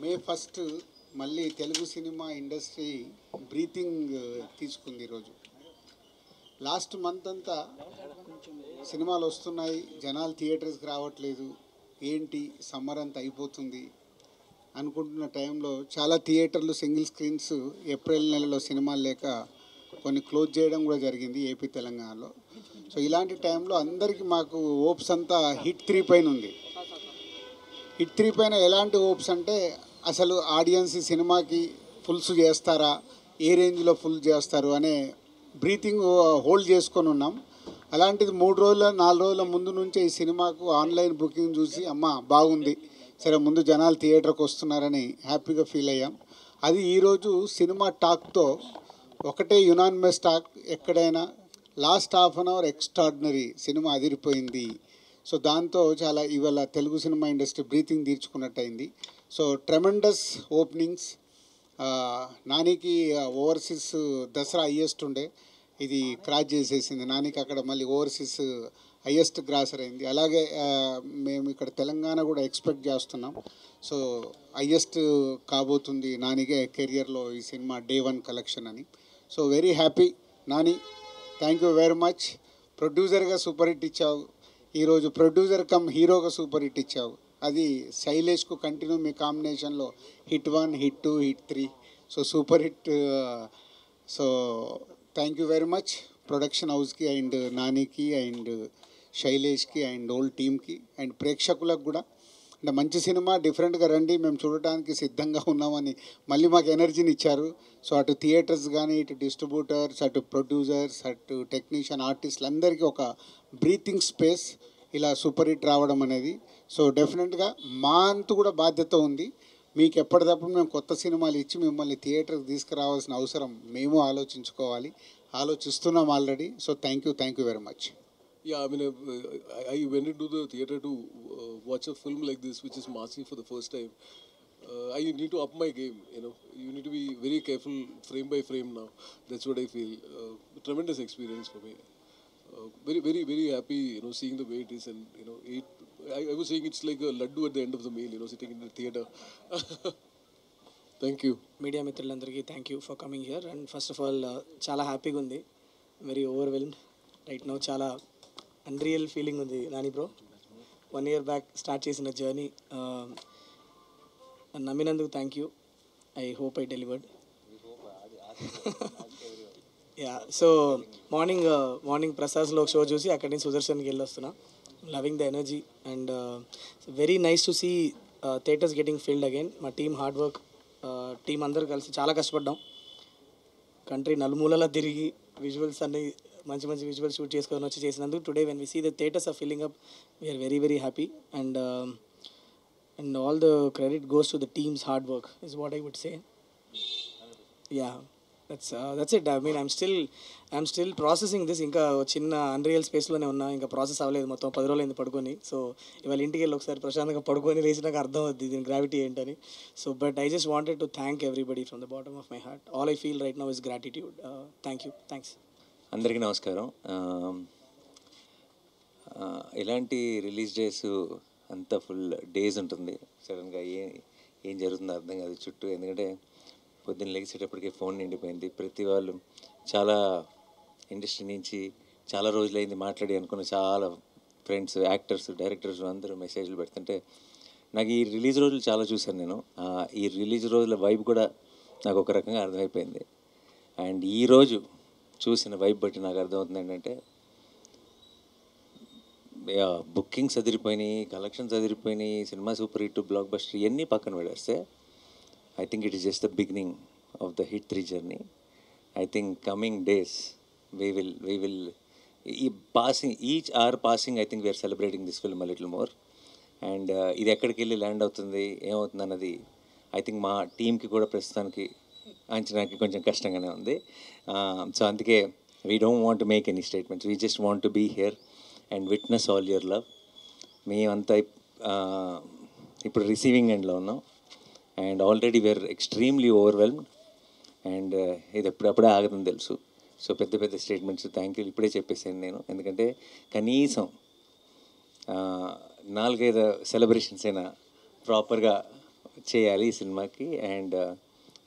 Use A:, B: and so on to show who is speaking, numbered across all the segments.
A: మే 1 మళ్ళీ Telugu cinema industry breathing తీసుకుంది ఈరోజు. లాస్ట్ మంత్ అంతా సినిమాలు వస్తున్నాయి, జనాలు థియేటర్స్కి రావట్లేదు, ఏంటి సమ్మర్ అంతా అయిపోతుంది అనుకుంటున్న టైంలో చాలా థియేటర్లు సింగిల్ స్క్రీన్స్ ఏప్రిల్ నెలలో సినిమాలు లేక కొన్ని క్లోజ్ చేయడం కూడా జరిగింది ఏపీ తెలంగాణలో. సో ఇలాంటి టైంలో అందరికీ మాకు హోప్స్ అంతా హిట్ 3 పైన ఉంది. హిట్ 3 పైన ఎలాంటి హోప్స్ అంటే అసలు ఆడియన్స్ ఈ సినిమాకి ఫుల్స్ చేస్తారా, ఏ రేంజ్లో ఫుల్ చేస్తారు అనే బ్రీతింగ్ హోల్డ్ చేసుకొని ఉన్నాం. అలాంటిది 3 రోజుల 4 రోజుల ముందు నుంచే ఈ సినిమాకు ఆన్లైన్ బుకింగ్ చూసి అమ్మ బాగుంది, సరే ముందు జనాలు థియేటర్కి వస్తున్నారని హ్యాపీగా ఫీల్ అయ్యాం. అది ఈరోజు సినిమా టాక్తో ఒకటే యునానిమస్ టాక్, ఎక్కడైనా last half an hour extraordinary, cinema అదిరిపోయింది. సో దాంతో చాలా ఇవాళ తెలుగు సినిమా ఇండస్ట్రీ బ్రీతింగ్ తీర్చుకున్నట్టు అయింది. So tremendous openings. నానికి ఓవర్సీస్ దసరా హయ్యెస్ట్ ఉండే, ఇది క్రాస్ చేసేసింది. నానికి అక్కడ మళ్ళీ ఓవర్సీస్ హయ్యెస్ట్ గ్రాసర్ అయింది. అలాగే మేము ఇక్కడ తెలంగాణ కూడా ఎక్స్పెక్ట్ చేస్తున్నాం. సో హయ్యెస్ట్ కాబోతుంది నానికే కెరియర్లో ఈ సినిమా డే 1 కలెక్షన్ అని. So very happy Nani, thank you very much. ప్రొడ్యూసర్గా సూపర్ హిట్ ఇచ్చావు, ఈరోజు ప్రొడ్యూసర్ కమ్ హీరోగా సూపర్ హిట్ ఇచ్చావు. అది శైలేష్కు కంటిన్యూ మీ కాంబినేషన్లో hit 1, hit 2, hit 3. So super hit. So thank you very much production హౌస్కి అండ్ నానికి అండ్ శైలేష్కి అండ్ ఓల్డ్ టీమ్కి అండ్ ప్రేక్షకులకు కూడా. అంటే మంచి సినిమా, డిఫరెంట్గా రండి, మేము చూడటానికి సిద్ధంగా ఉన్నామని మళ్ళీ మాకు ఎనర్జీని ఇచ్చారు. సో అటు థియేటర్స్ కానీ, ఇటు డిస్ట్రిబ్యూటర్స్, అటు ప్రొడ్యూసర్స్, అటు టెక్నీషియన్, ఆర్టిస్టులు అందరికీ ఒక బ్రీతింగ్ స్పేస్ ఇలా సూపర్ హిట్ రావడం అనేది. సో డెఫినెట్గా మా అంతు కూడా బాధ్యత ఉంది. మీకు ఎప్పటికప్పుడు మేము కొత్త సినిమాలు ఇచ్చి మిమ్మల్ని థియేటర్కి తీసుకురావాల్సిన అవసరం మేము ఆలోచిస్తున్నాం already. So thank you very much.
B: Yeah, I mean, I went into the theater to watch a film like this, which is Masi, for the first time. I need to up my game, you know. You need to be very careful frame by frame now. That's what I feel. Tremendous experience for me. Very, very, very happy, you know, seeing the way it is. And, you know, I was saying it's like a laddu at the end of the meal, you know, sitting in the theater. Thank you.
C: Media మిత్రులందరికీ thank you for coming here. And first of all చాలా హ్యాపీగా ఉంది, very overwhelmed right now. చాలా unreal feeling ఉంది Nani bro. 1 year back start చేసిన journey నమ్మినందుకు thank you. I hope I delivered. Yeah, so morning ప్రసాద్లో show చూసి అక్కడి నుంచి సుదర్శన్కి వెళ్ళొస్తున్నా. Loving the energy and very nice to see theatres getting filled again. మా టీమ్ హార్డ్ వర్క్, టీం అందరూ కలిసి చాలా కష్టపడ్డాం. కంట్రీ నలుమూలలా తిరిగి విజువల్స్ అన్ని మంచి విజువల్స్ షూట్ చేసుకొని వచ్చి చేసినందుకు today when we see the theatres are filling up, we are very very happy. And all the credit goes to the teams hard work is what I would say. Yeah, that's it. I mean, I'm still processing this. ఇంకా చిన్న unreal స్పేస్లోనే ఉన్నా, ఇంకా process అవ్వలేదు. మొత్తం 10 రోజులు అయింది పడుకొని. So ఇవాళ ఇంటికి వెళ్ళి ఒకసారి ప్రశాంతంగా పడుకొని లేచి నాకు అర్థం అవుద్ది దీని గ్రావిటీ ఏంటని. So but I just wanted to thank everybody from the bottom of my heart. All I feel right now is gratitude. Thanks.
D: అందరికీ నమస్కారం. ఇలాంటి రిలీజ్ డేస్ అంతా ఫుల్ డేస్ ఉంటుంది. సడన్గా ఏం జరుగుతుందో అర్థం కాదు చుట్టూ. ఎందుకంటే పొద్దున్న లెగిసేటప్పటికే ఫోన్ నిండిపోయింది. ప్రతి వాళ్ళు చాలా ఇండస్ట్రీ నుంచి చాలా రోజులైంది మాట్లాడి అనుకున్న చాలా ఫ్రెండ్స్, యాక్టర్స్, డైరెక్టర్స్ అందరూ మెసేజ్లు పెడుతుంటే నాకు ఈ రిలీజ్ రోజులు చాలా చూశాను నేను. ఈ రిలీజ్ రోజుల వైబ్ కూడా నాకు ఒక రకంగా అర్థమైపోయింది. అండ్ ఈరోజు చూసిన వైబ్ బట్టి నాకు అర్థమవుతుంది ఏంటంటే బుకింగ్స్ అదిరిపోయినాయి, కలెక్షన్స్ అదిరిపోయినాయి, cinema super hit, blockbuster ఇవన్నీ పక్కన పెడేస్తే I think it is just the beginning of the Hit 3 journey. I think coming days we will each hour passing, I think we are celebrating this film a little more. And ఇది ఎక్కడికి వెళ్ళి land అవుతుంది, ఏమవుతుంది అన్నది I think మా టీంకి కూడా ప్రస్తుతానికి అంచనాకి కొంచెం కష్టంగానే ఉంది. సో అందుకే we don't want to make any statements, we just want to be here and witness all your love. మేమంతా ఇప్పుడు రిసీవింగ్ ఎండ్లో ఉన్నాం. And already we are extremely overwhelmed. And ఇది ఎప్పుడప్పుడే ఆగదని తెలుసు. సో పెద్ద స్టేట్మెంట్స్ థ్యాంక్ యూ ఇప్పుడే చెప్పేసాను నేను. ఎందుకంటే కనీసం 4-5 సెలబ్రేషన్స్ అయినా ప్రాపర్గా చేయాలి ఈ సినిమాకి. అండ్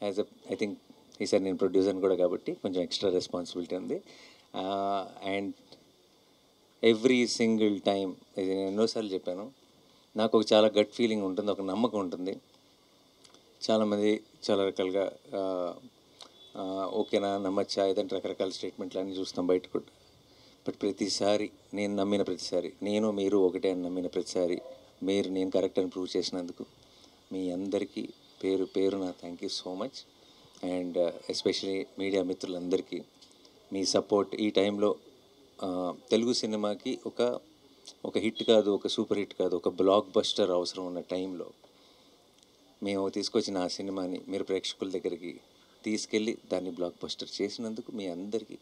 D: యాజ్ ఐ థింక్ ఈసారి నేను ప్రొడ్యూసర్ని కూడా కాబట్టి కొంచెం ఎక్స్ట్రా రెస్పాన్సిబిలిటీ ఉంది. అండ్ ఎవ్రీ సింగిల్ టైం, ఇది నేను ఎన్నోసార్లు చెప్పాను, నాకు ఒక చాలా గట్ ఫీలింగ్ ఉంటుంది, ఒక నమ్మకం ఉంటుంది. చాలామంది చాలా రకాలుగా ఓకేనా నమ్మచ్చా ఏదంటే రకరకాల స్టేట్మెంట్లు అన్నీ చూస్తాం బయట కూడా. బట్ ప్రతిసారి నేను నమ్మిన ప్రతిసారి, నేను మీరు ఒకటే అని నమ్మిన ప్రతిసారి, మీరు నేను కరెక్ట్ అని ప్రూవ్ చేసినందుకు మీ అందరికీ పేరు పేరున thank you so much. And especially media మిత్రులందరికీ మీ సపోర్ట్ ఈ టైంలో తెలుగు సినిమాకి ఒక హిట్ కాదు, ఒక సూపర్ హిట్ కాదు, ఒక బ్లాక్ బస్టర్ అవసరం ఉన్న టైంలో మేము తీసుకొచ్చిన ఆ సినిమాని మీరు ప్రేక్షకుల దగ్గరికి తీసుకెళ్ళి దాన్ని బ్లాక్ బస్టర్ చేసినందుకు మీ అందరికీ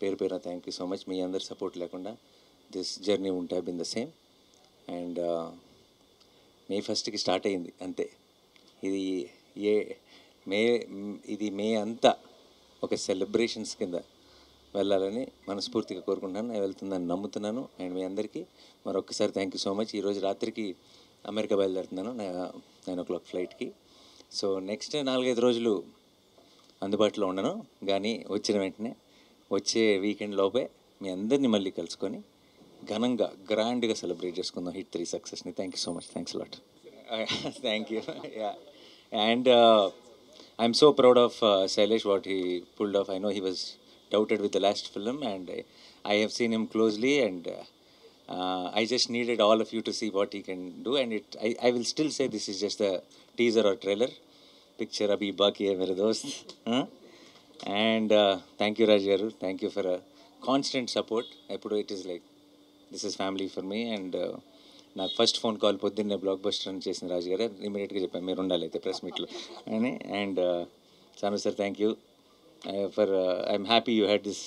D: పేరు పేరున థ్యాంక్ యూ సో మచ్. మీ అందరి సపోర్ట్ లేకుండా this journey won't have been the same. And May 1కి స్టార్ట్ అయింది అంతే. ఇది మే అంతా ఒక సెలబ్రేషన్స్ కింద వెళ్ళాలని మనస్ఫూర్తిగా కోరుకుంటున్నాను. నేను వెళ్తుందని నమ్ముతున్నాను. అండ్ మీ అందరికీ మరొకసారి థ్యాంక్ యూ సో మచ్. ఈరోజు రాత్రికి అమెరికా బయలుదేరుతున్నాను 9 o'clock ఫ్లైట్కి. సో నెక్స్ట్ 4-5 రోజులు అందుబాటులో ఉండను, కానీ వచ్చిన వెంటనే వచ్చే వీకెండ్ లోపే మీ అందరినీ మళ్ళీ కలుసుకొని ఘనంగా గ్రాండ్గా సెలబ్రేట్ చేసుకుందాం హిట్ 3 సక్సెస్ని. Thank you so much. Thanks lot. Thank you. Yeah, and I'm so proud of Shailesh, what he pulled off. I know he was doubted with the last film, and I have seen him closely, and I just needed all of you to see what he can do. And I will still say this is just a teaser or trailer. Picture abhi baki hai mere dost. And thank you Raj garu, thank you for a constant support. Eppudu it is like this is family for me. And నాకు first phone call పొద్దున్నే block buster అని చేసిన రాజు గారు ఇమీడియట్గా చెప్పాను మీరు ఉండాలి అయితే ప్రెస్ మీట్లో అని. And Sanu sir thank you for I'm happy you had this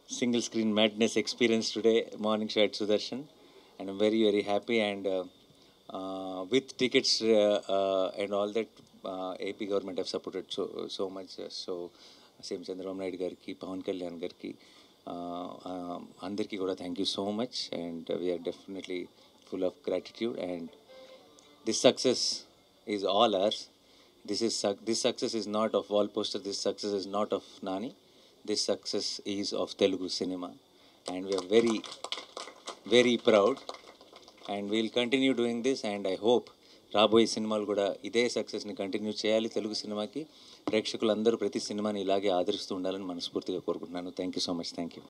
D: single screen madness experience today morning show at Sudarshan, and I'm very very happy. And with tickets and all that, AP government have supported so much. So same Chandrababu Naidu gariki, Pawan Kalyan gariki, andarki kuda thank you so much. And we are definitely full of gratitude. And this success is all ours. This success is not of wall poster. This success is not of Nani. This success is of Telugu cinema, and we are very very proud, and we'll continue doing this. And I hope రాబోయే సినిమాలు కూడా ఇదే సక్సెస్ని continue చేయాలి. తెలుగు సినిమాకి ప్రేక్షకులందరూ ప్రతి సినిమాని ఇలాగే ఆదరిస్తూ ఉండాలని మనస్ఫూర్తిగా కోరుకుంటున్నాను. Thank you so much. Thank you.